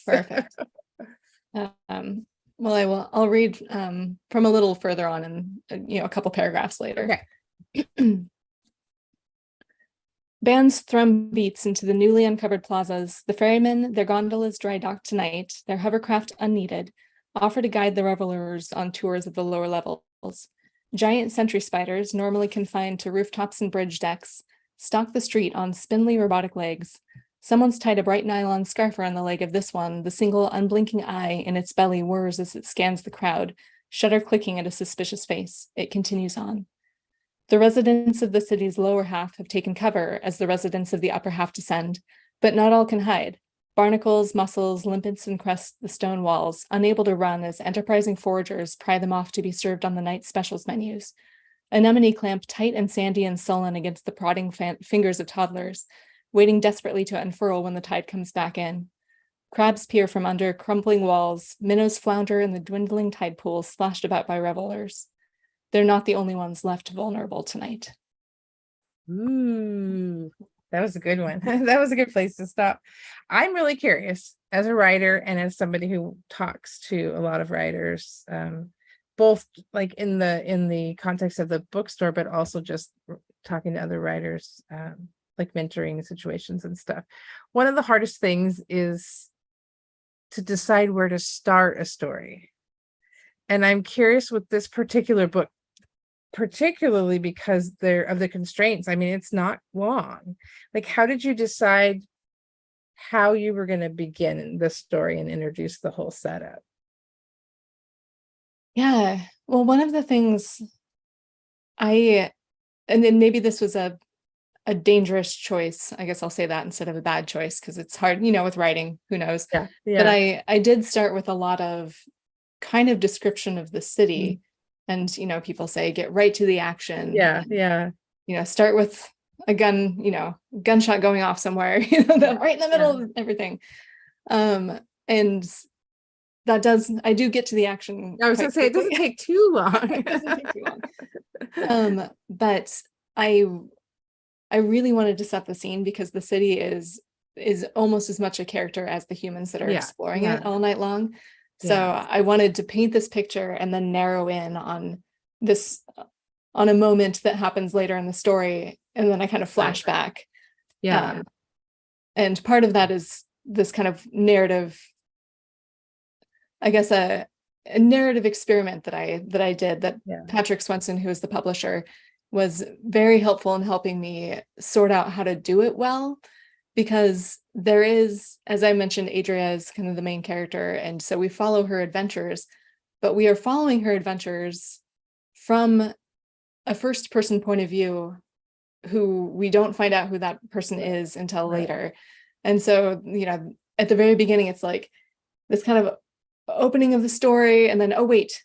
Perfect. Well, I'll read from a little further on and a couple paragraphs later. Okay. Bands thrum beats into the newly uncovered plazas. The ferrymen, their gondolas dry docked tonight, their hovercraft unneeded, offer to guide the revelers on tours of the lower levels. Giant sentry spiders, normally confined to rooftops and bridge decks, stalk the street on spindly robotic legs. Someone's tied a bright nylon scarf around the leg of this one. The single unblinking eye in its belly whirs as it scans the crowd, shutter clicking at a suspicious face. It continues on. The residents of the city's lower half have taken cover as the residents of the upper half descend, but not all can hide. Barnacles, mussels, limpets encrust the stone walls, unable to run as enterprising foragers pry them off to be served on the night specials menus. Anemone clamp tight and sandy and sullen against the prodding fingers of toddlers, waiting desperately to unfurl when the tide comes back in. Crabs peer from under crumbling walls, minnows flounder in the dwindling tide pools splashed about by revelers. They're not the only ones left vulnerable tonight. Ooh, that was a good one. That was a good place to stop. I'm really curious as a writer and as somebody who talks to a lot of writers, both like in the context of the bookstore, but also just talking to other writers, like mentoring situations and stuff. One of the hardest things is to decide where to start a story. And I'm curious with this particular book, particularly because they're of the constraints. I mean, it's not long. Like, how did you decide how you were going to begin the story and introduce the whole setup? Yeah, well, one of the things and then maybe this was a dangerous choice. I guess I'll say that instead of a bad choice, because it's hard, with writing, who knows? Yeah. But I did start with a lot of kind of description of the city. And, people say, get right to the action. Yeah. Start with a gun, gunshot going off somewhere, right in the middle of everything. And I do get to the action. I was going to say, it doesn't take too long. It doesn't take too long. But I really wanted to set the scene because the city is almost as much a character as the humans that are exploring it all night long. So I wanted to paint this picture and then narrow in on a moment that happens later in the story. And then I kind of flash back. Yeah. And part of that is this kind of narrative, I guess, a narrative experiment that I did that Patrick Swenson, who is the publisher, was very helpful in helping me sort out how to do it well. Because there is, as I mentioned, Adria is kind of the main character. And so we follow her adventures, but we are following her adventures from a first person point of view, who we don't find out who that person is until later. And so, at the very beginning, it's like this kind of opening of the story. And then, oh, wait,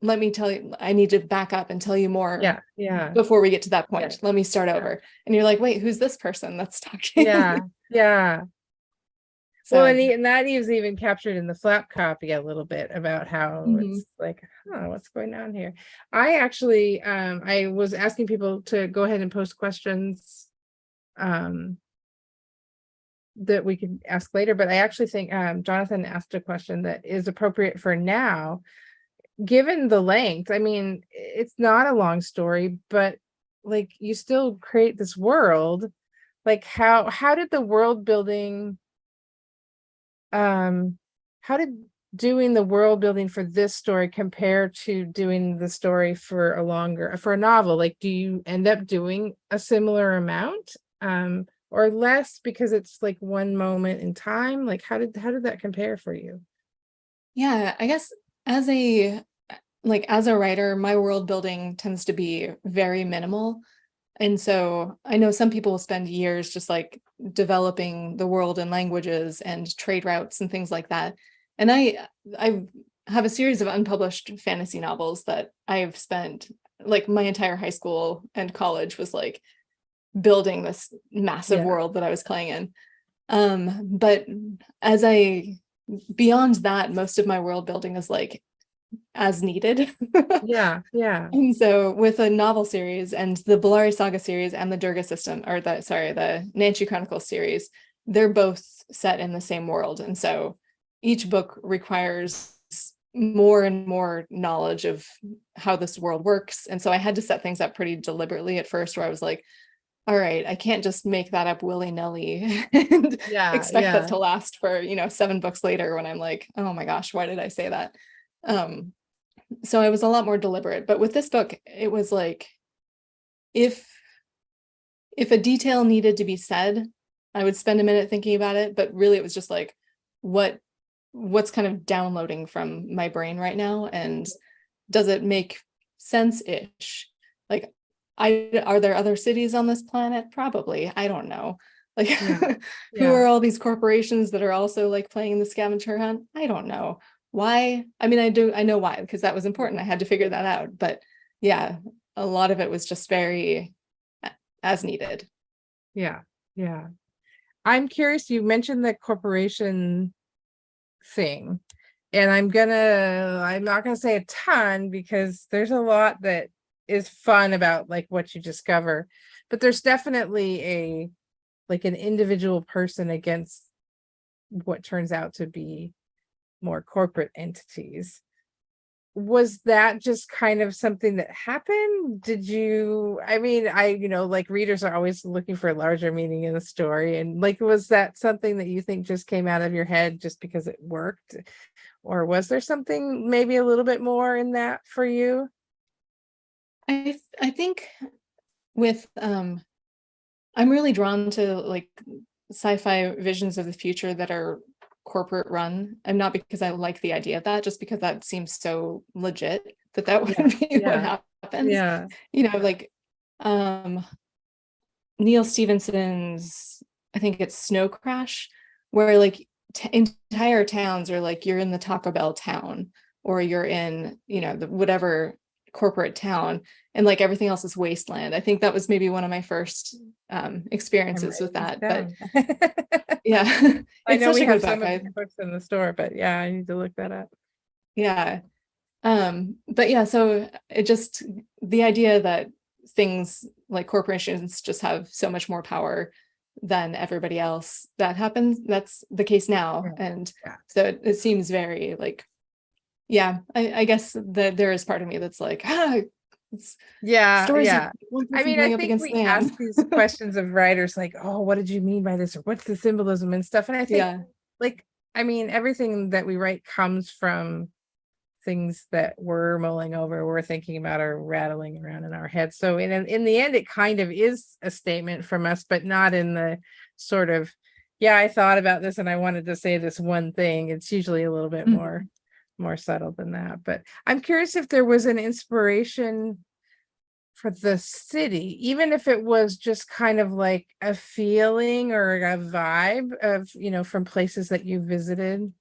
let me tell you, I need to back up and tell you more before we get to that point. Let me start over. And you're like, wait, who's this person that's talking? Yeah. So, well, and that is even captured in the flap copy a little bit about how it's like, what's going on here? I actually, I was asking people to go ahead and post questions that we could ask later, but I actually think Jonathan asked a question that is appropriate for now. Given the length, I mean, it's not a long story, but like you still create this world. Like how did the world building, how did doing the world building for this story compare to doing the story for a novel? Like, do you end up doing a similar amount or less because it's like one moment in time? Like how did that compare for you? Yeah, I guess as a writer, my world building tends to be very minimal. And so I know some people will spend years just like developing the world and languages and trade routes and things like that. And I have a series of unpublished fantasy novels that I've spent like my entire high school and college was like building this massive world that I was playing in. But beyond that, most of my world building is like as needed. Yeah. And so with a novel series and the Bellari Saga series and the Durga system, or the Nanchi Chronicles series, they're both set in the same world. And so each book requires more and more knowledge of how this world works. And so I had to set things up pretty deliberately at first, where I was like, all right, I can't just make that up willy-nilly and expect that to last for, 7 books later when I'm like, oh my gosh, why did I say that? So I was a lot more deliberate. But with this book, it was like, if a detail needed to be said, I would spend a minute thinking about it, but really it was just like, what's kind of downloading from my brain right now, and does it make sense-ish? Like, are there other cities on this planet? Probably. I don't know. Like, who are all these corporations that are also like playing the scavenger hunt? I don't know. Why? I mean, I know why, because that was important. I had to figure that out. But yeah, a lot of it was just very as needed. Yeah. I'm curious, you mentioned the corporation thing, and I'm not gonna say a ton, because there's a lot that is fun about like what you discover, but there's definitely an individual person against what turns out to be more corporate entities. Was that just kind of something that happened? Like, readers are always looking for a larger meaning in the story, and like, was that something that you think just came out of your head just because it worked, or was there something maybe a little bit more in that for you? I think with I'm really drawn to like sci-fi visions of the future that are corporate run, and not because I like the idea of that, just because that seems so legit that would be what happens. Like Neil Stephenson's, I think it's Snow Crash, where like entire towns are like, you're in the Taco Bell town, or you're in, the whatever corporate town, and like everything else is wasteland. I think that was maybe one of my first experiences with that. But yeah, I know we have some of the books in the store, but yeah, I need to look that up. Yeah. But yeah, so it just, the idea that things like corporations just have so much more power than everybody else, that's the case now. And so it seems very like, I guess that there is part of me that's like, stories. I mean, I think we ask these questions of writers like, oh, what did you mean by this, or what's the symbolism and stuff, and I think everything that we write comes from things that we're mulling over, we're thinking about, or rattling around in our heads. So in the end, it kind of is a statement from us, but not in the sort of, I thought about this and I wanted to say this one thing. It's usually a little bit more subtle than that. But I'm curious if there was an inspiration for the city, even if it was just kind of like a feeling or a vibe of, from places that you visited.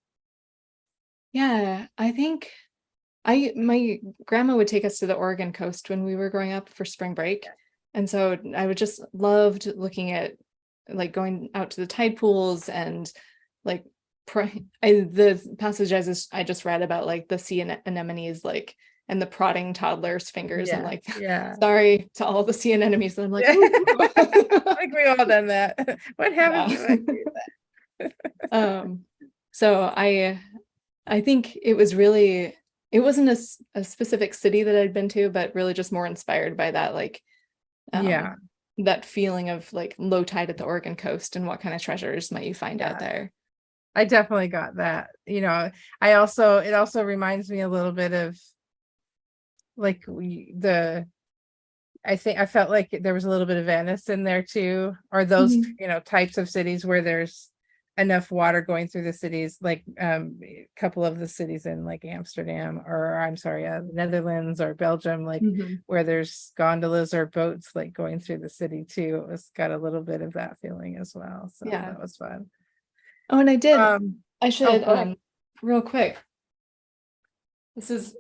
Yeah, I think my grandma would take us to the Oregon coast when we were growing up for spring break. And so I would just loved looking at like going out to the tide pools, and like the passages I just read about like the sea anemones, like, and the prodding toddlers' fingers, and like, sorry to all the sea anemones. And I'm like, I think we all done that. What happened to that? So I think it was really, it wasn't a specific city that I'd been to, but really just more inspired by that, like, that feeling of like low tide at the Oregon coast, and what kind of treasures might you find out there. I definitely got that. It also reminds me a little bit of like I think I felt like there was a little bit of Venice in there too, or those, types of cities where there's enough water going through the cities, like a couple of the cities in like Amsterdam, or I'm sorry, Netherlands or Belgium, like where there's gondolas or boats like going through the city too. It's got a little bit of that feeling as well. So that was fun. Oh, and I did. I should real quick. This is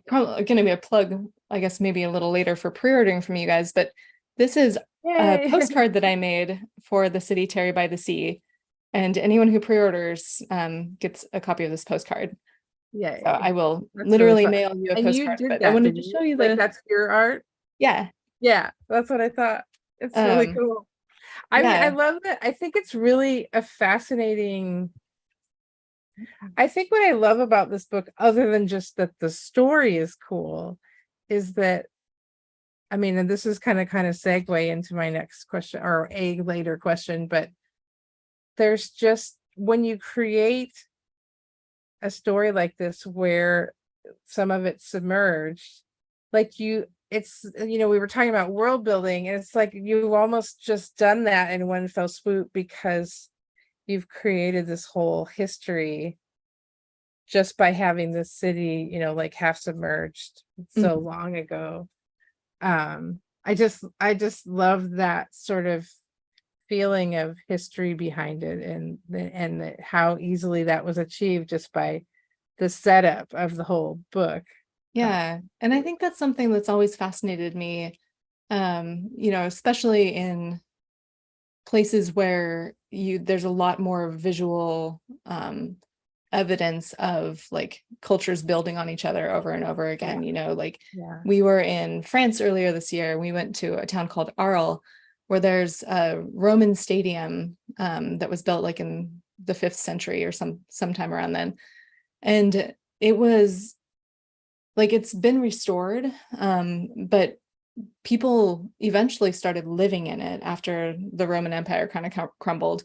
probably going to be a plug, I guess, maybe a little later for pre-ordering from you guys, but this is a postcard that I made for the city Terry by the Sea, and anyone who pre-orders gets a copy of this postcard. So I will literally mail you a postcard. But I wanted to show you that's your art. Yeah, that's what I thought. It's really cool. I mean, I Yeah. love that. I think it's really a fascinating. I think what I love about this book, other than just that the story is cool, is that, I mean, and this is kind of segue into my next question or a later question, but there's just when you create a story like this where some of it's submerged, like it's, we were talking about world building, and it's like you've almost just done that in one fell swoop because you've created this whole history just by having this city, like half submerged so Mhm. long ago. I just love that sort of feeling of history behind it, and how easily that was achieved just by the setup of the whole book. Yeah. And I think that's something that's always fascinated me, especially in places where there's a lot more visual evidence of like cultures building on each other over and over again. Like Yeah. we were in France earlier this year. We went to a town called Arles, where there's a Roman stadium that was built like in the 5th century or sometime around then. And it was like it's been restored, but people eventually started living in it after the Roman Empire kind of crumbled.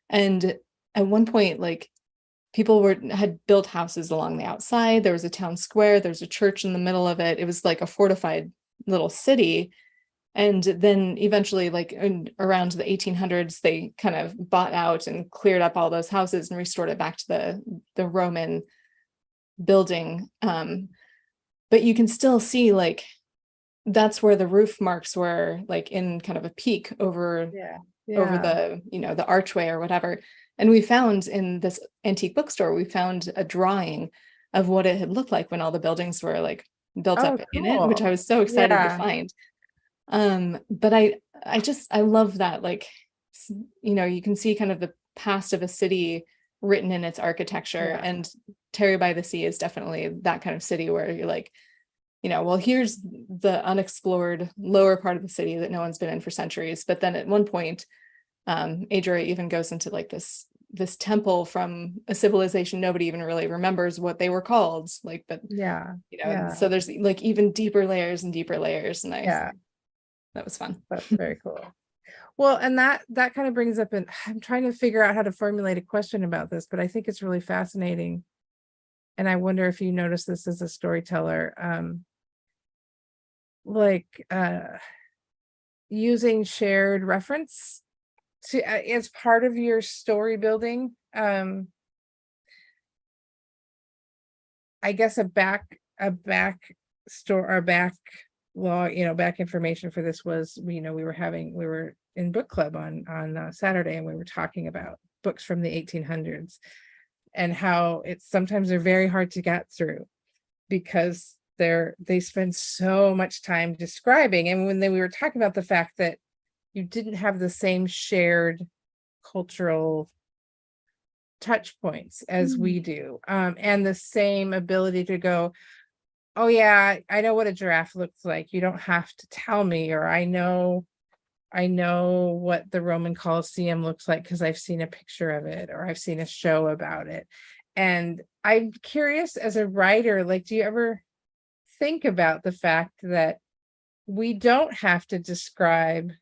And at one point, like people had built houses along the outside. There was a town square, there's a church in the middle of it. It was like a fortified little city. And then eventually, like around the 1800s, they kind of bought out and cleared up all those houses and restored it back to the Roman building. But you can still see like that's where the roof marks were, like in kind of a peak over Yeah. the archway or whatever. And we found in this antique bookstore, we found a drawing of what it had looked like when all the buildings were like built Oh, up in it, which cool. I was so excited to Yeah. find. But I love that, like, you can see kind of the past of a city written in its architecture. Yeah. And Terry by the Sea is definitely that kind of city where you're like, well, here's the unexplored lower part of the city that no one's been in for centuries. But then at one point, Adria even goes into like this temple from a civilization nobody even really remembers what they were called. Like, but Yeah. Yeah. so there's like even deeper layers and deeper layers, and Yeah. that was fun. That's very cool. Well, and that kind of brings up, and I'm trying to figure out how to formulate a question about this, but I think it's really fascinating. And I wonder if you notice this as a storyteller, like using shared reference to as part of your story building. I guess a back store or back law, back information for this was, we were in book club on Saturday, and we were talking about books from the 1800s and how it's sometimes they're very hard to get through because they spend so much time describing. And when we were talking about the fact that you didn't have the same shared cultural touch points as we do, and the same ability to go, oh yeah, I know what a giraffe looks like, you don't have to tell me, or I know what the Roman Colosseum looks like because I've seen a picture of it, or I've seen a show about it. And I'm curious, as a writer, like, do you ever think about the fact that we don't have to describe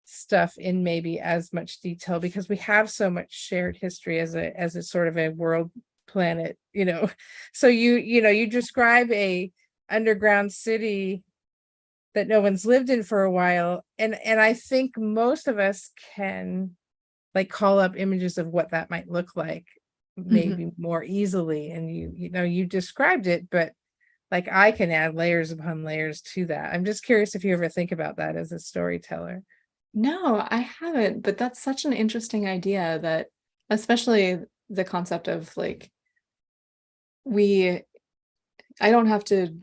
stuff in maybe as much detail because we have so much shared history as a sort of a world planet, so you describe a underground city that no one's lived in for a while, and I think most of us can like call up images of what that might look like maybe more easily, and you described it, but like I can add layers upon layers to that. I'm just curious if you ever think about that as a storyteller. No, I haven't, but that's such an interesting idea, that especially the concept of like I don't have to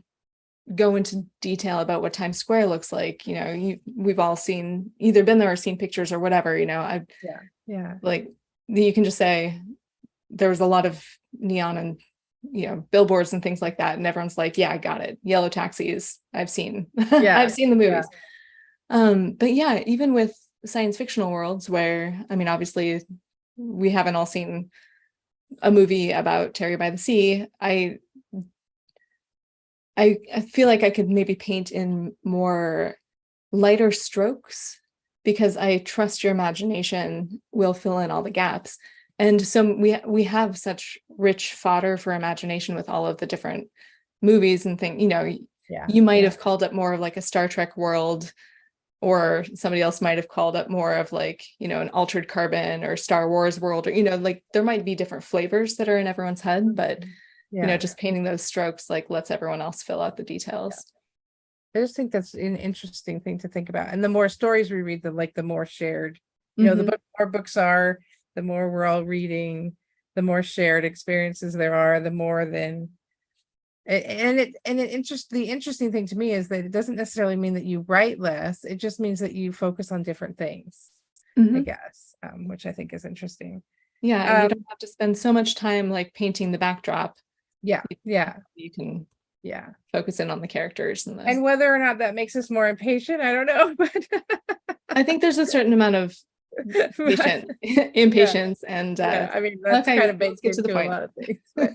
go into detail about what Times Square looks like. We've all either been there or seen pictures or whatever. I Yeah. like you can just say there was a lot of neon and billboards and things like that, and everyone's like, yeah, I got it. Yellow taxis, I've seen. Yeah. I've seen the movies. But yeah, even with science fictional worlds where, I mean, obviously we haven't all seen a movie about Terry by the Sea. I feel like I could maybe paint in more lighter strokes because I trust your imagination will fill in all the gaps. And so we have such rich fodder for imagination with all of the different movies and things, you might have called it more of like a Star Trek world, or somebody else might have called it more of like, an Altered Carbon or Star Wars world, or, like there might be different flavors that are in everyone's head, but just painting those strokes like lets everyone else fill out the details. I just think that's an interesting thing to think about. And the more stories we read, the more shared, the more books are, the more we're all reading, the more shared experiences there are, the more than. The interesting thing to me is that it doesn't necessarily mean that you write less. It just means that you focus on different things, I guess, which I think is interesting. Yeah, and you don't have to spend so much time like painting the backdrop. Yeah. You can focus in on the characters and whether or not that makes us more impatient, I don't know, but I think there's a certain amount of impatience and I mean that's kind of baked into a lot of things. But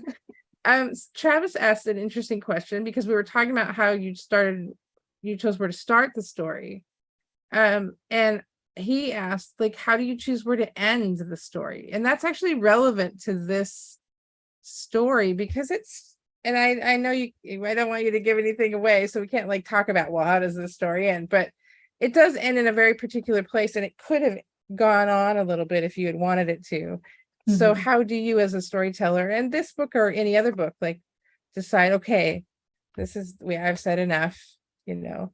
Travis asked an interesting question because we were talking about how you chose where to start the story, and he asked, like, how do you choose where to end the story? And that's actually relevant to this story because and I know I don't want you to give anything away, so we can't like talk about, well, how does this story end? But it does end in a very particular place, and it could have gone on a little bit if you had wanted it to. So how do you as a storyteller, and this book or any other book, like decide, okay, I've said enough, Yeah,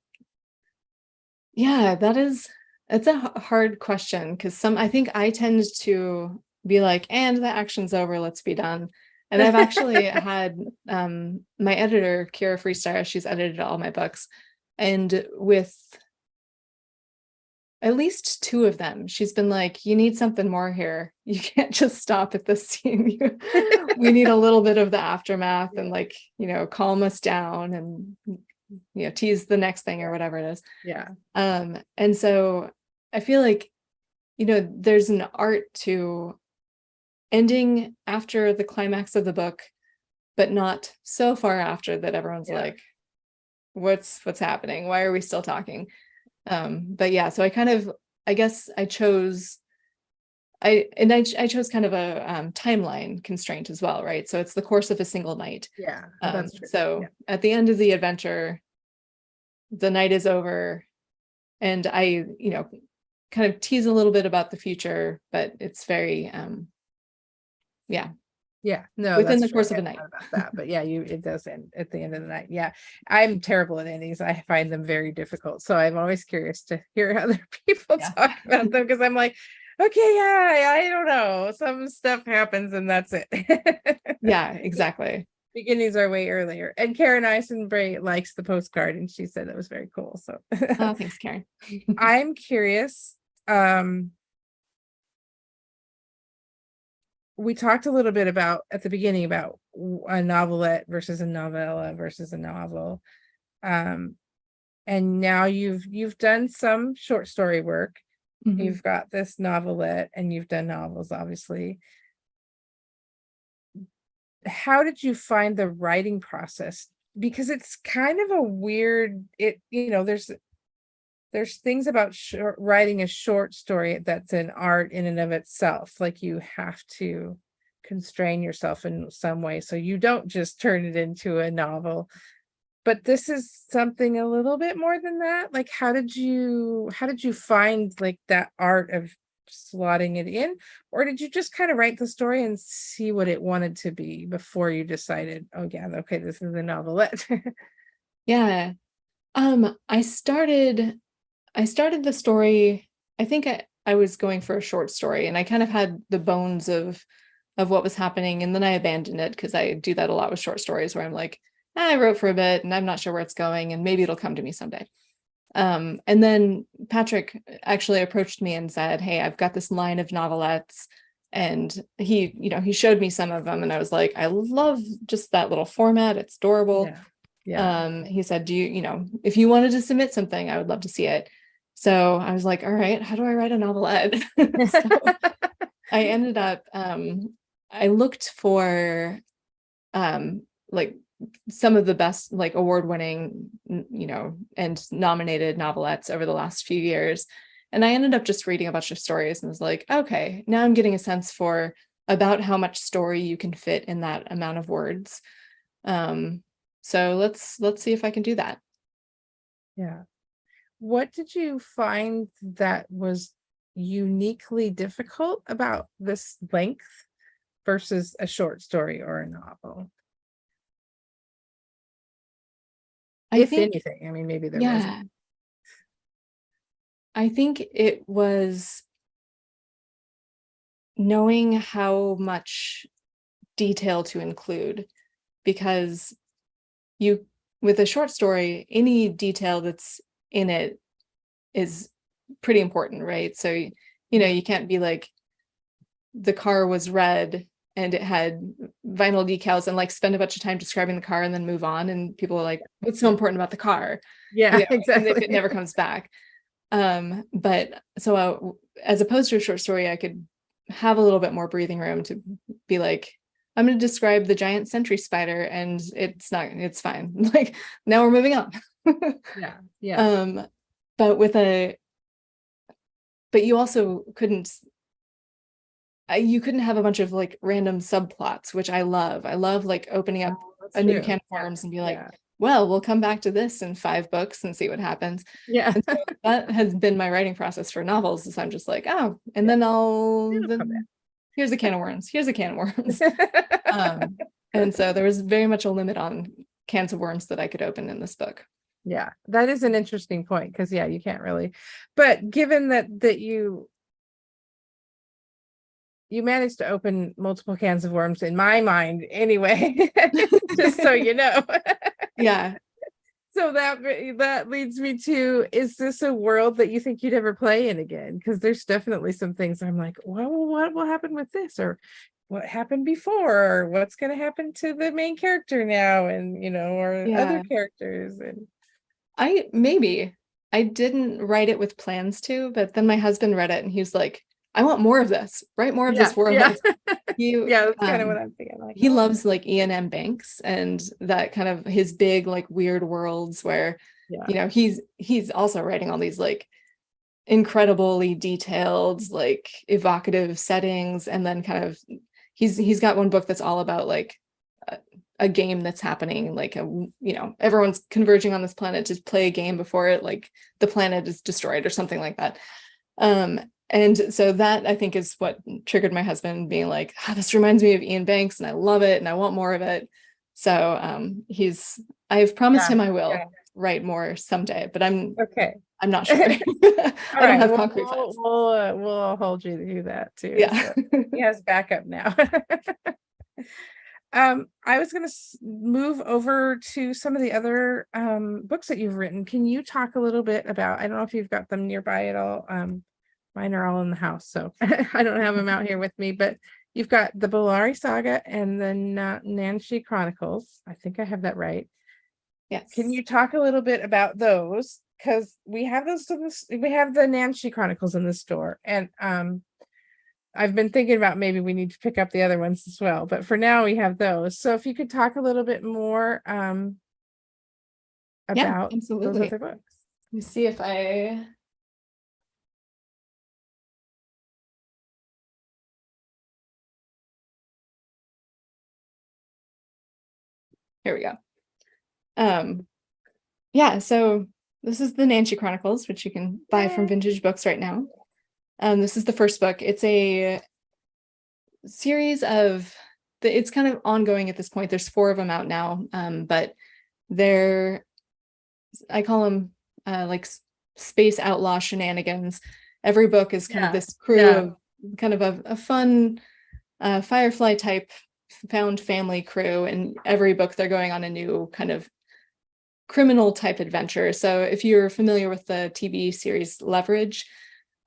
it's a hard question because I think I tend to be like, and the action's over, let's be done. And I've actually had my editor, Kira Freestyle, she's edited all my books. And with at least 2 of them, she's been like, you need something more here. You can't just stop at this scene. We need a little bit of the aftermath and like, calm us down and, tease the next thing or whatever it is. Yeah. And so I feel like, there's an art to ending after the climax of the book, but not so far after that everyone's like, what's happening? Why are we still talking? But yeah, so I guess I chose kind of a timeline constraint as well, right? So it's the course of a single night. Yeah, that's true. So at the end of the adventure, the night is over, and I, kind of tease a little bit about the future, but it's very, no, within the course of a night. About that, but it does end at the end of the night. Yeah, I'm terrible at endings. I find them very difficult, so I'm always curious to hear other people talk about them, because I'm like, okay, I don't know, some stuff happens and that's it. Yeah, exactly. Beginnings are way earlier. And Karen Eisenbray likes the postcard, and she said that was very cool. So oh, thanks, Karen. I'm curious. We talked a little bit about at the beginning about a novelette versus a novella versus a novel. And now you've done some short story work. You've got this novelette, and you've done novels, obviously. How did you find the writing process? Because it's kind of a weird, there's things about writing a short story that's an art in and of itself. Like you have to constrain yourself in some way so you don't just turn it into a novel. But this is something a little bit more than that. Like, how did you find like that art of slotting it in, or did you just kind of write the story and see what it wanted to be before you decided, oh yeah, okay, this is a novelette? Yeah. I started the story, I think I was going for a short story, and I kind of had the bones of what was happening, and then I abandoned it because I do that a lot with short stories where I'm like, I wrote for a bit and I'm not sure where it's going, and maybe it'll come to me someday. And then Patrick actually approached me and said, hey, I've got this line of novelettes. And he showed me some of them, and I was like, I love just that little format. It's adorable. Yeah. He said, do you, if you wanted to submit something, I would love to see it. So I was like, all right, how do I write a novelette? So I ended up, I looked for like some of the best, like award-winning, and nominated novelettes over the last few years. And I ended up just reading a bunch of stories and was like, okay, now I'm getting a sense for about how much story you can fit in that amount of words. So let's see if I can do that. Yeah. What did you find that was uniquely difficult about this length versus a short story or a novel? I If think, anything, I mean, maybe there wasn't. yeah, I think it was knowing how much detail to include, because you, with a short story, any detail that's in it is pretty important, right? So, you can't be like, the car was red and it had vinyl decals, and like spend a bunch of time describing the car and then move on. And people are like, what's so important about the car? Yeah, And if exactly. it never comes back. But so as opposed to a short story, I could have a little bit more breathing room to be like, I'm going to describe the giant sentry spider and it's fine. Like, now we're moving on. Yeah, yeah. But but you also couldn't, you couldn't have a bunch of like random subplots, which I love. I love like opening up That's a new true. can of Yeah, worms and be like, yeah, well, we'll come back to this in 5 books and see what happens. yeah. And so that has been my writing process for novels, is I'm just like, oh, and Yeah, then it'll come then here's a can of worms. Here's a can of worms. back. And so there was very much a limit on cans of worms that I could open in this book. Yeah, that is an interesting point, because yeah, you can't really, but given that you managed to open multiple cans of worms in my mind anyway, just so you know. Yeah. So that leads me to, is this a world that you think you'd ever play in again? Because there's definitely some things I'm like, well, what will happen with this, or what happened before, or what's going to happen to the main character now, and or other Yeah. characters. And I didn't write it with plans to, but then my husband read it and he was like, I want more of this, write more of yeah, this world. yeah. He Yeah, that's kind of what I'm thinking. Like, he oh, loves like Ian M. Banks and that kind of his big like weird worlds where yeah, he's also writing all these like incredibly detailed, like evocative settings, and then kind of he's got one book that's all about like a game that's happening, like everyone's converging on this planet to play a game before it, like the planet is destroyed or something like that. And so that I think is what triggered my husband being like, this reminds me of Ian Banks and I love it and I want more of it. So I've promised yeah, him I will yeah. write more someday, but I'm Okay. not sure. I All don't right. have We'll concrete we'll plans. we'll hold you to that too. Yeah. So he has backup now. I was going to move over to some of the other books that you've written. Can you talk a little bit about, I don't know if you've got them nearby at all. Mine are all in the house, so I don't have them out here with me, but you've got the Bolari Saga and the Nancy Chronicles. I think I have that right. Yes. Can you talk a little bit about those? Because we have those we have the Nancy Chronicles in the store, and I've been thinking about maybe we need to pick up the other ones as well, but for now we have those. So if you could talk a little bit more Yeah, about those absolutely. other books. Let me see if I here we go. Yeah, so this is the Nancy Chronicles, which you can buy from Vintage Books right now. This is the first book. It's a series of it's kind of ongoing at this point. There's 4 of them out now, but they're, I call them like space outlaw shenanigans. Every book is kind of this crew of kind of a fun Firefly type found family crew, and every book they're going on a new kind of criminal type adventure. So if you're familiar with the TV series Leverage,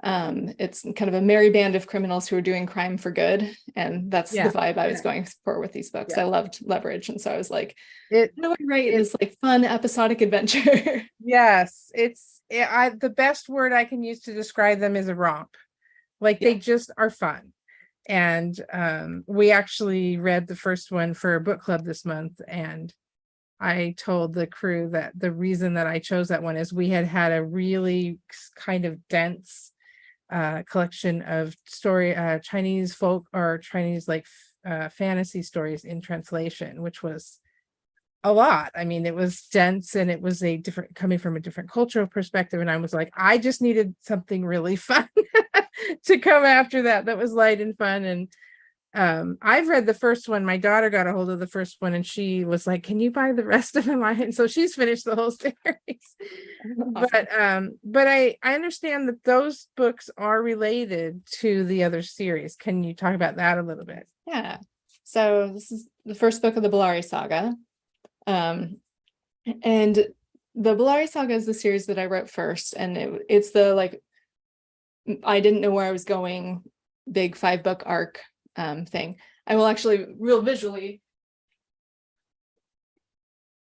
it's kind of a merry band of criminals who are doing crime for good, and that's the vibe I was going for with these books. I loved Leverage, and so I was like, how do I write this like fun episodic adventure? Yes, it's the best word I can use to describe them is a romp. Like they just are fun. And we actually read the first one for a book club this month, and I told the crew that the reason that I chose that one is we had a really kind of dense collection of Chinese folk or Chinese like fantasy stories in translation, which was a lot. I mean, it was dense and it was a different coming from a different cultural perspective. And I was like, I just needed something really fun to come after that was light and fun. And I've read the first one. My daughter got a hold of the first one and she was like, can you buy the rest of them? And so she's finished the whole series. Awesome. But I understand that those books are related to the other series. Can you talk about that a little bit? Yeah. So this is the first book of the Bellari saga. And the Bellari saga is the series that I wrote first. And it's the, like, I didn't know where I was going, big 5-book arc thing. I will actually real visually,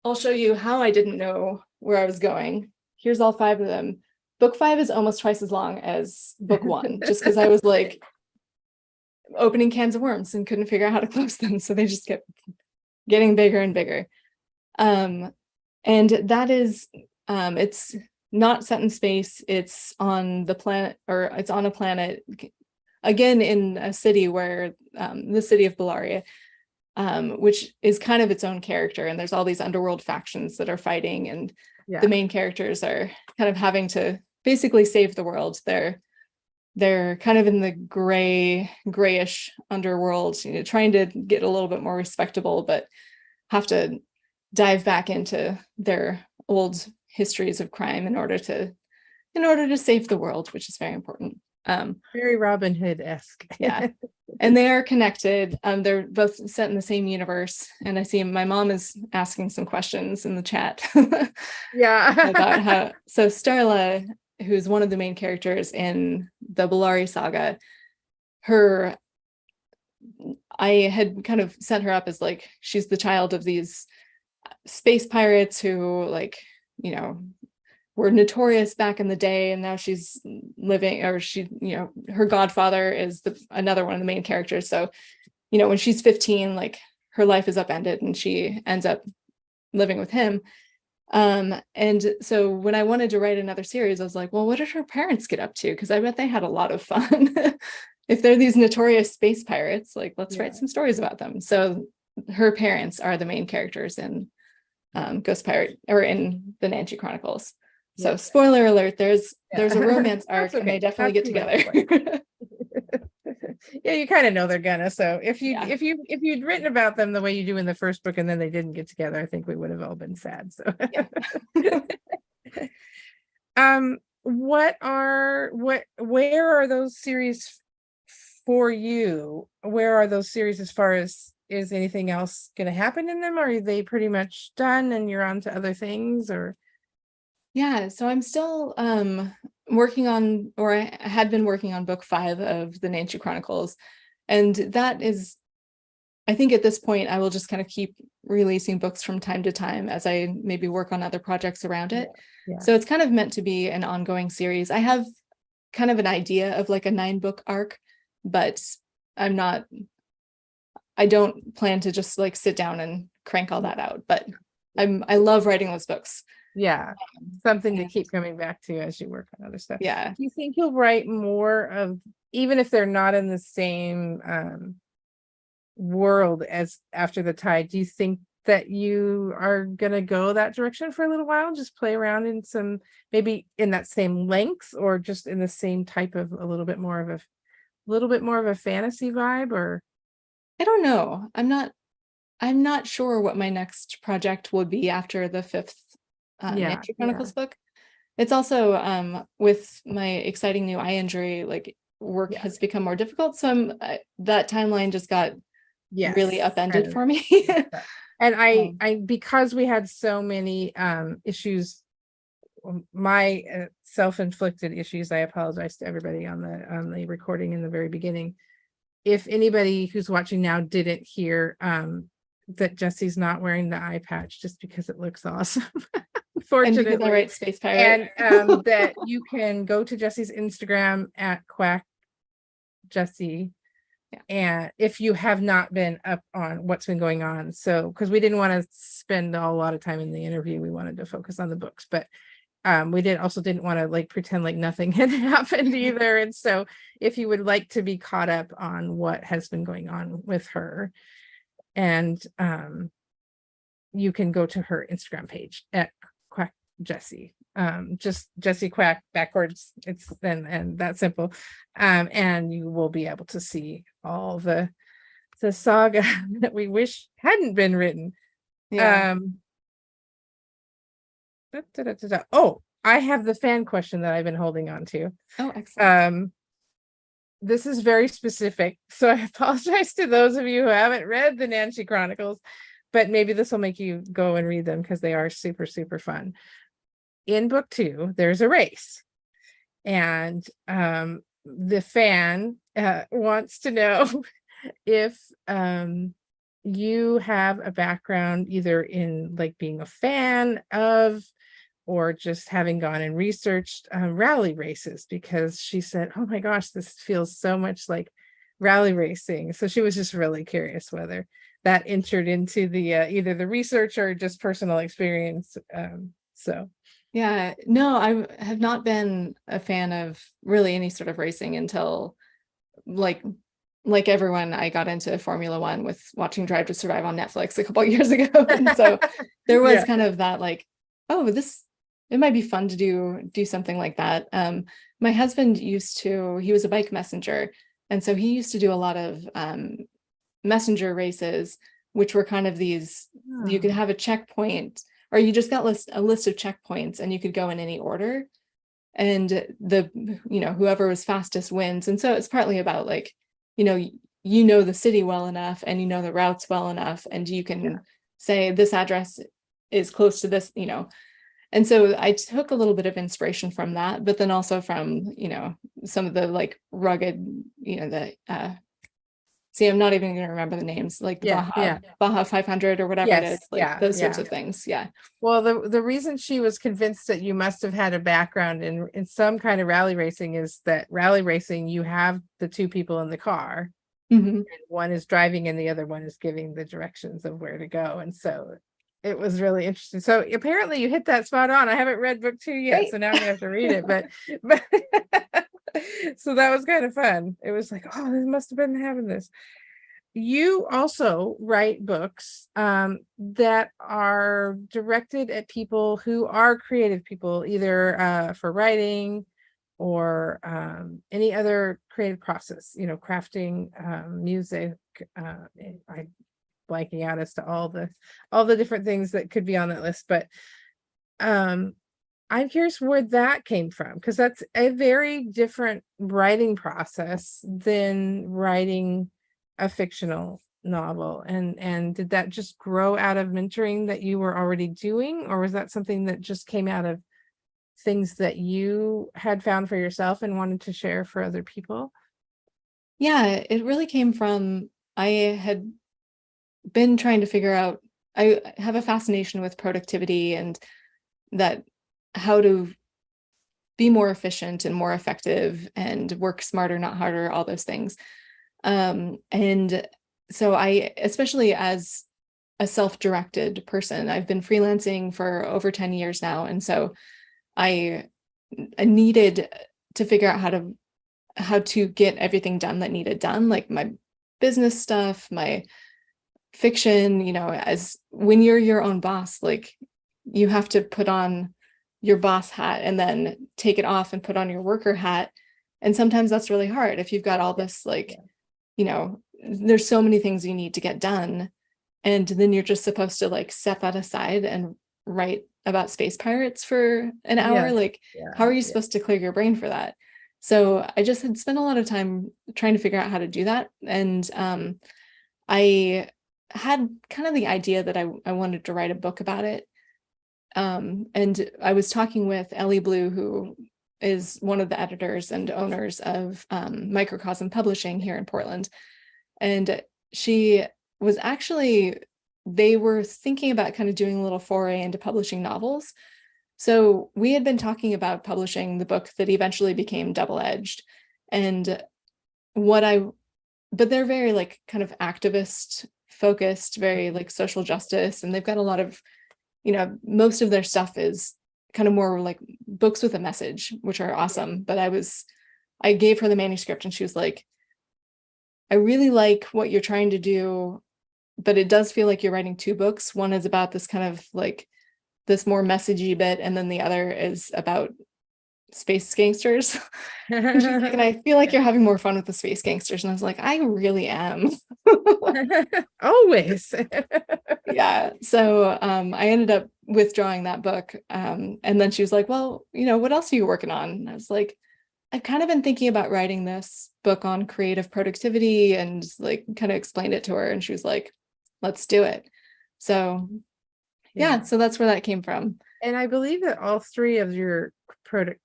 I'll show you how I didn't know where I was going. Here's all 5 of them. Book 5 is almost twice as long as book 1, just because I was like opening cans of worms and couldn't figure out how to close them. So they just kept getting bigger and bigger. And that is, it's not set in space. It's on the planet, or it's on a planet, again, in a city where, the city of Bellaria, which is kind of its own character. And there's all these underworld factions that are fighting, and the main characters are kind of having to basically save the world. They're kind of in the grayish underworld, trying to get a little bit more respectable, but have to dive back into their old histories of crime in order to save the world, which is very important. Very Robin Hood-esque. Yeah. And they are connected. They're both set in the same universe. And I see my mom is asking some questions in the chat. Yeah. About so Starla, who's one of the main characters in the Bellari saga, I had kind of set her up as like, she's the child of these space pirates who, like, were notorious back in the day, and now she's living, or her godfather is another one of the main characters. So, when she's 15, like, her life is upended and she ends up living with him. And so when I wanted to write another series, I was like, well, what did her parents get up to? Because I bet they had a lot of fun. If they're these notorious space pirates, like, let's write some stories about them. So her parents are the main characters in Ghost Pirate, or in the Nancy Chronicles. So spoiler alert, there's a romance arc, and they definitely get together. Yeah, you kind of know they're gonna. So if you'd written about them the way you do in the first book and then they didn't get together, I think we would have all been sad. So where are those series for you? Where are those series as far as, is anything else going to happen in them? Are they pretty much done and you're on to other things? Or yeah, so I'm still working on, or I had been working on book 5 of the Nancy Chronicles, and that is, I think at this point I will just kind of keep releasing books from time to time as I maybe work on other projects around it. So it's kind of meant to be an ongoing series. I have kind of an idea of like a 9-book arc, but I don't plan to just like sit down and crank all that out, but I love writing those books. Yeah, something to keep coming back to as you work on other stuff. Yeah. Do you think you'll write more of, even if they're not in the same world as After the Tide, do you think that you are gonna go that direction for a little while, just play around in some, maybe in that same length, or just in the same type of a little bit more of a fantasy vibe? Or I don't know. I'm not sure what my next project will be after the 5th Nancy Chronicles book. It's also with my exciting new eye injury, like, work has become more difficult. So that timeline just got really upended for me. And I because we had so many issues, my self-inflicted issues, I apologize to everybody on the recording in the very beginning. If anybody who's watching now didn't hear that Jessie's not wearing the eye patch just because it looks awesome. unfortunately. because I write Space Pirate. And that you can go to Jessie's Instagram at Kwak Jessie. Yeah. And if you have not been up on what's been going on, so because we didn't want to spend a lot of time in the interview, we wanted to focus on the books, but we didn't want to like pretend like nothing had happened either. And so if you would like to be caught up on what has been going on with her, and you can go to her Instagram page at Kwak Jessie. Just Jessie Kwak backwards. It's and that simple. And you will be able to see all the saga that we wish hadn't been written. Yeah. Oh, I have the fan question that I've been holding on to. Oh, excellent. This is very specific, so I apologize to those of you who haven't read the Nancy Chronicles, but maybe this will make you go and read them because they are super, super fun. In book 2, there's a race, and the fan wants to know if you have a background either in like being a fan of or just having gone and researched rally races, because she said, oh my gosh, this feels so much like rally racing. So she was just really curious whether that entered into the either the research or just personal experience. Yeah, no, I have not been a fan of really any sort of racing until like everyone, I got into Formula One with watching Drive to Survive on Netflix a couple of years ago. And so there was kind of that like, oh, it might be fun to do something like that. My husband he was a bike messenger. And so he used to do a lot of messenger races, which were kind of these, you could have a checkpoint, or you just got a list of checkpoints and you could go in any order, and whoever was fastest wins. And so it's partly about like, you know the city well enough and you know the routes well enough, and you can say this address is close to this, And so I took a little bit of inspiration from that, but then also from, some of the like rugged, I'm not even going to remember the names, like the Baja 500 or whatever it is, like those sorts of things. Yeah. Well, the reason she was convinced that you must have had a background in some kind of rally racing is that rally racing, you have the two people in the car, and one is driving and the other one is giving the directions of where to go. And so it was really interesting. So apparently you hit that spot on. I haven't read book 2 yet, so now I'm gonna have to read it. But so that was kind of fun. It was like, oh, this must have been having this. You also write books that are directed at people who are creative people, either for writing or any other creative process, crafting, music. I'm blanking out as to all the different things that could be on that list, but I'm curious where that came from, because that's a very different writing process than writing a fictional novel. And did that just grow out of mentoring that you were already doing, or was that something that just came out of things that you had found for yourself and wanted to share for other people? Yeah, it really came from, I had been trying to figure out, I have a fascination with productivity and that how to be more efficient and more effective and work smarter, not harder, all those things. And so I, especially as a self-directed person, I've been freelancing for over 10 years now. And so I needed to figure out how to get everything done that needed done, like my business stuff, my fiction, as when you're your own boss, like you have to put on your boss hat and then take it off and put on your worker hat. And sometimes that's really hard if you've got all this, like, there's so many things you need to get done. And then you're just supposed to like set that aside and write about space pirates for an hour. How are you supposed to clear your brain for that? So I just had spent a lot of time trying to figure out how to do that. And I had kind of the idea that I wanted to write a book about it. And I was talking with Ellie Blue, who is one of the editors and owners of Microcosm Publishing here in Portland. And she was they were thinking about kind of doing a little foray into publishing novels. So we had been talking about publishing the book that eventually became Double Edged. And but they're very like kind of activist focused, very like social justice. And they've got a lot of, most of their stuff is kind of more like books with a message, which are awesome. But I gave her the manuscript and she was like, I really like what you're trying to do, but it does feel like you're writing two books. One is about this kind of like this more messagey bit, and then the other is about space gangsters. And she's like, and I feel like you're having more fun with the space gangsters. And I was like, I really am. Always. Yeah. So I ended up withdrawing that book. And then she was like, well, what else are you working on? And I was like, I've kind of been thinking about writing this book on creative productivity, and like kind of explained it to her. And she was like, let's do it. So yeah, so that's where that came from. And I believe that all three of your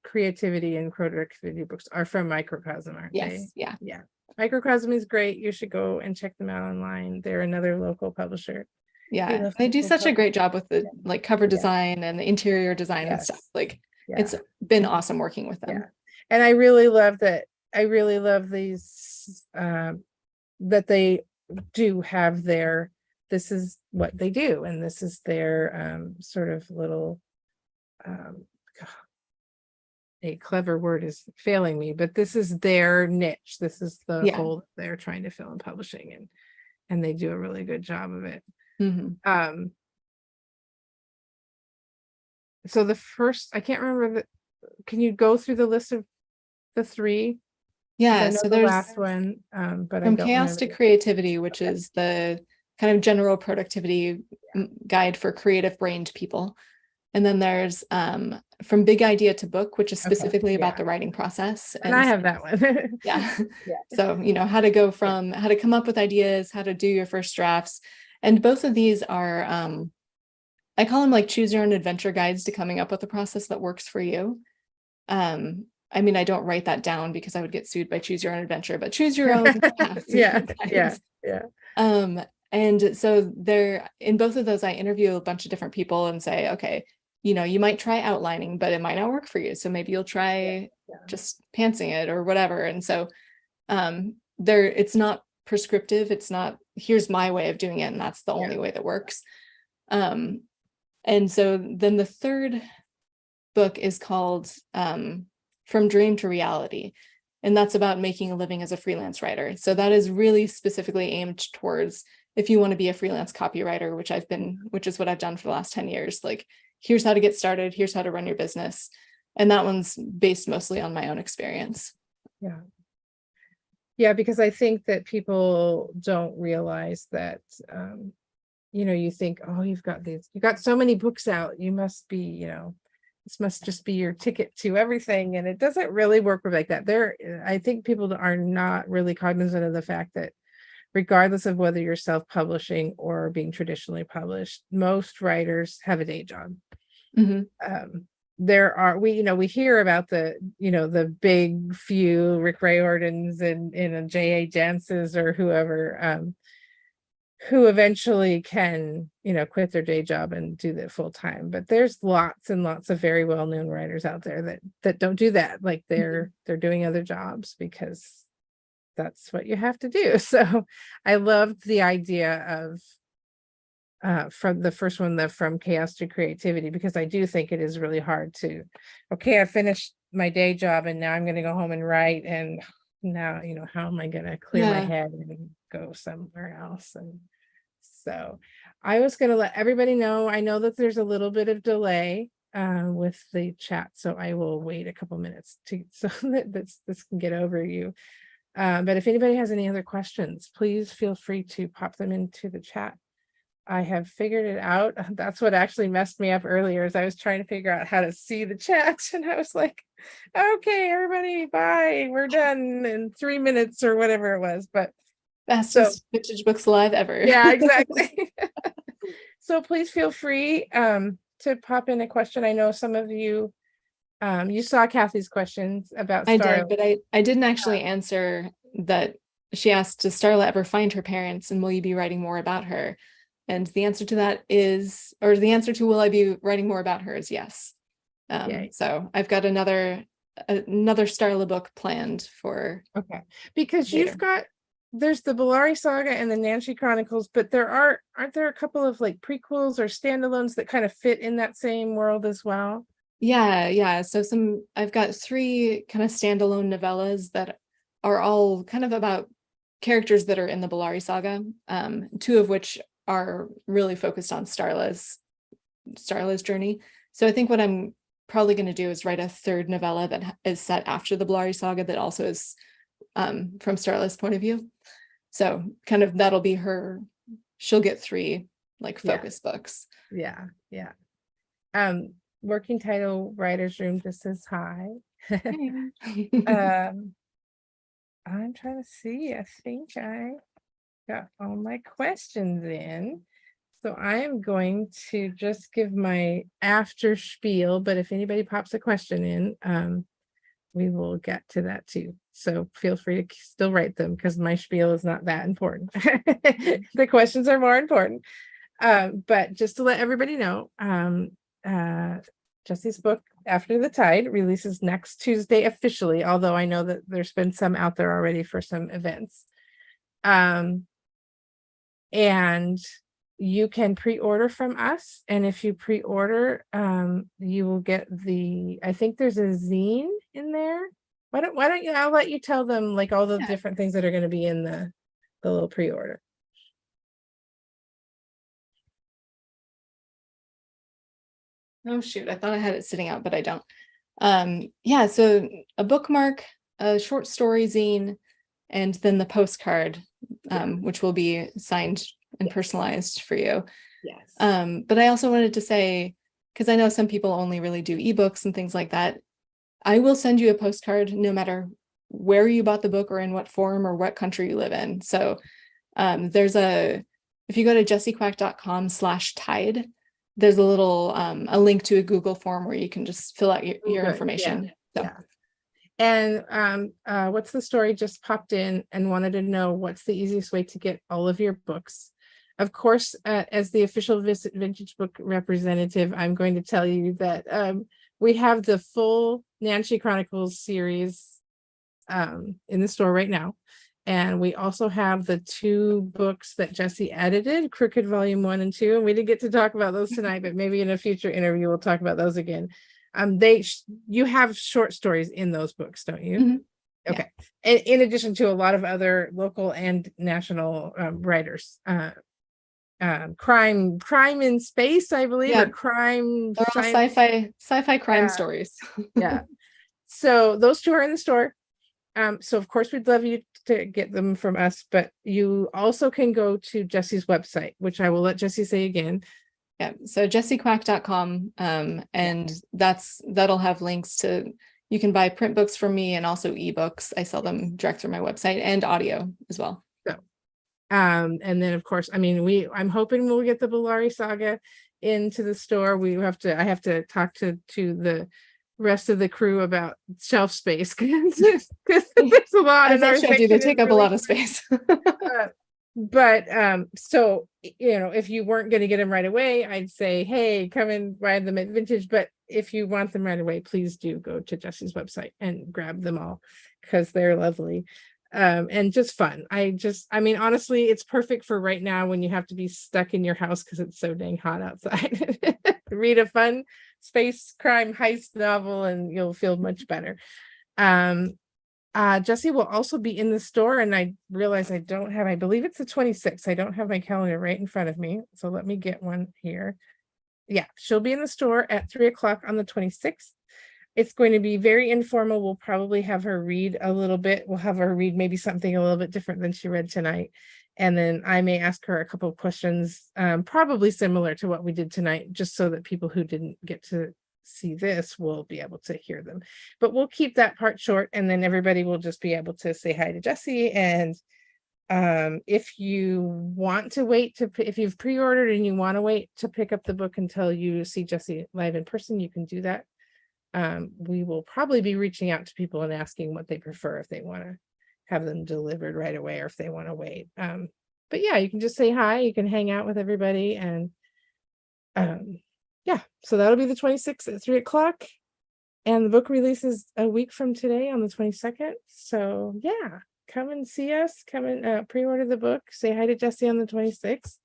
creativity and productivity books are from Microcosm, aren't they? Yes. Yeah. Yeah. Microcosm is great. You should go and check them out online. They're another local publisher. Yeah. They do such a great job with the like cover design and the interior design and stuff. Like it's been awesome working with them. Yeah. And I really love that. I really love these that they do have this is what they do, and this is their sort of little a clever word is failing me, but this is their niche. This is the hole that they're trying to fill in publishing, and they do a really good job of it. So the first, I can't remember can you go through the list of the three? Yeah, so there's the last one, but From Chaos to Creativity, which is the kind of general productivity guide for creative brained people. And then there's From Big Idea to Book, which is specifically about the writing process. And I have that one. Yeah. So, how to go from how to come up with ideas, how to do your first drafts. And both of these are, I call them like choose your own adventure guides to coming up with a process that works for you. I mean, I don't write that down because I would get sued by Choose Your Own Adventure, but choose your own path. Yeah. And so there, in both of those, I interview a bunch of different people and say, okay, you might try outlining, but it might not work for you. So maybe you'll try just pantsing it or whatever. And so it's not prescriptive. It's not, here's my way of doing it, and that's the only way that works. And so then the third book is called From Dream to Reality. And that's about making a living as a freelance writer. So that is really specifically aimed towards if you want to be a freelance copywriter, which is what I've done for the last 10 years. Like, here's how to get started. Here's how to run your business. And that one's based mostly on my own experience. Yeah. Yeah, because I think that people don't realize that, you think, oh, you've got so many books out. You must be, this must just be your ticket to everything. And it doesn't really work like that. I think people are not really cognizant of the fact that regardless of whether you're self-publishing or being traditionally published, most writers have a day job. We hear about the big few Rick Riordans and J.A. Jances or whoever, who eventually can, quit their day job and do that full time. But there's lots and lots of very well-known writers out there that don't do that. Like they're doing other jobs because that's what you have to do. So I loved the idea of from the first one, From Chaos to Creativity, because I do think it is really hard to, I finished my day job and now I'm going to go home and write. And now, how am I going to clear my head and go somewhere else? And so I was going to let everybody know, I know that there's a little bit of delay with the chat, so I will wait a couple minutes so that this can get over you. But if anybody has any other questions, please feel free to pop them into the chat. I have figured it out. That's what actually messed me up earlier, as I was trying to figure out how to see the chat. And I was like, okay, everybody, bye. We're done in 3 minutes or whatever it was. But fastest vintage books live ever. Yeah, exactly. So please feel free to pop in a question. I know some of you, you saw Kathy's questions about Starla. I did, but I didn't actually answer that. She asked, does Starla ever find her parents, and will you be writing more about her? And the answer to that is, or the answer to will I be writing more about her is yes. Yay. So I've got another Starla book planned for Okay, because later. you've got, there's the Bellari Saga and the Nancy Chronicles, but aren't there a couple of like prequels or standalones that kind of fit in that same world as well? Yeah. So I've got 3 kind of standalone novellas that are all kind of about characters that are in the Bellari saga. 2 of which are really focused on Starla's journey. So I think what I'm probably going to do is write a 3rd novella that is set after the Bellari saga that also is from Starla's point of view. So kind of that'll be she'll get 3 like focus books. Yeah. Working title writer's room just says hi. I'm trying to see. I think I got all my questions in. So I am going to just give my after spiel, but if anybody pops a question in, we will get to that too. So feel free to still write them because my spiel is not that important. The questions are more important. But just to let everybody know, Jessie's book, After the Tide, releases next Tuesday officially, although I know that there's been some out there already for some events. And you can pre-order from us, and if you pre-order, you will get I think there's a zine in there. Why don't you, I'll let you tell them like all the different things that are going to be in the little pre-order. Oh shoot, I thought I had it sitting out, but I don't. Yeah, so a bookmark, a short story zine, and then the postcard, which will be signed and personalized for you. Yes. But I also wanted to say, because I know some people only really do ebooks and things like that, I will send you a postcard no matter where you bought the book or in what form or what country you live in. So if you go to jessiekwak.com/tide, there's a little a link to a Google form where you can just fill out your information. Yeah. And what's the story just popped in and wanted to know what's the easiest way to get all of your books. Of course, as the official Visit Vintage Book representative, I'm going to tell you that we have the full Nancy Chronicles series in the store right now. And we also have the 2 books that Jessie edited, Crooked Volume 1 and 2. And we didn't get to talk about those tonight, but maybe in a future interview, we'll talk about those again. You have short stories in those books, don't you? Mm-hmm. Okay. Yeah. In addition to a lot of other local and national writers, crime in space, I believe, or crime. They're all sci-fi crime stories. Yeah. So those 2 are in the store. So of course we'd love you to get them from us, but you also can go to Jessie's website, which I will let Jessie say again. Yeah, so jessiekwak.com, and that'll have links to, you can buy print books from me and also ebooks. I sell them direct through my website, and audio as well. So and then of course, I mean, I'm hoping we'll get the Bellari Saga into the store. I have to talk to the rest of the crew about shelf space because there's a lot. As I showed you, they take up a lot of space. But so if you weren't going to get them right away, I'd say, hey, come and buy them at Vintage. But if you want them right away, please do go to Jessie's website and grab them all because they're lovely and just fun. I mean, honestly, it's perfect for right now when you have to be stuck in your house because it's so dang hot outside. Read a fun space crime heist novel and you'll feel much better. Jessie will also be in the store, and I realize I believe it's the 26th. I don't have my calendar right in front of me, so let me get one here. Yeah, she'll be in the store at 3:00 on the 26th. It's going to be very informal. We'll probably have her read a little bit. We'll have her read maybe something a little bit different than she read tonight. And then I may ask her a couple of questions, probably similar to what we did tonight, just so that people who didn't get to see this will be able to hear them. But we'll keep that part short, and then everybody will just be able to say hi to Jessie. And if you want to wait if you've pre-ordered and you want to wait to pick up the book until you see Jessie live in person, you can do that. We will probably be reaching out to people and asking what they prefer, if they want to have them delivered right away or if they want to wait. But yeah, you can just say hi, you can hang out with everybody, and yeah, so that'll be the 26th at 3:00. And the book releases a week from today on the 22nd. So yeah, come and see us. Come and pre-order the book. Say hi to Jessie on the 26th.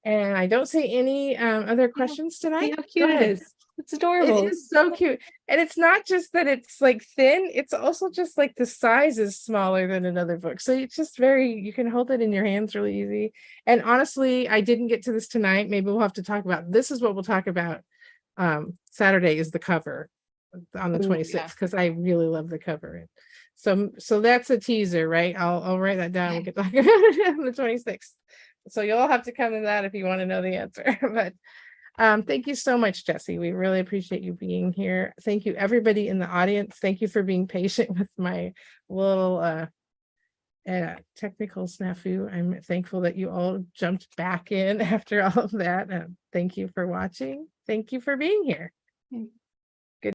And I don't see any other questions See tonight. how Go cute it ahead. is. It's adorable. It is so cute. And it's not just that it's like thin, it's also just like the size is smaller than another book. So it's just you can hold it in your hands really easy. And honestly, I didn't get to this tonight. Maybe we'll have to talk about, this is what we'll talk about. Saturday is the cover on the Ooh, 26th, yeah. because I really love the cover. So that's a teaser, right? I'll write that down. We can talk about it on the 26th. So you'll all have to come to that if you want to know the answer. But thank you so much, Jessie. We really appreciate you being here. Thank you, everybody in the audience. Thank you for being patient with my little technical snafu. I'm thankful that you all jumped back in after all of that. Thank you for watching. Thank you for being here.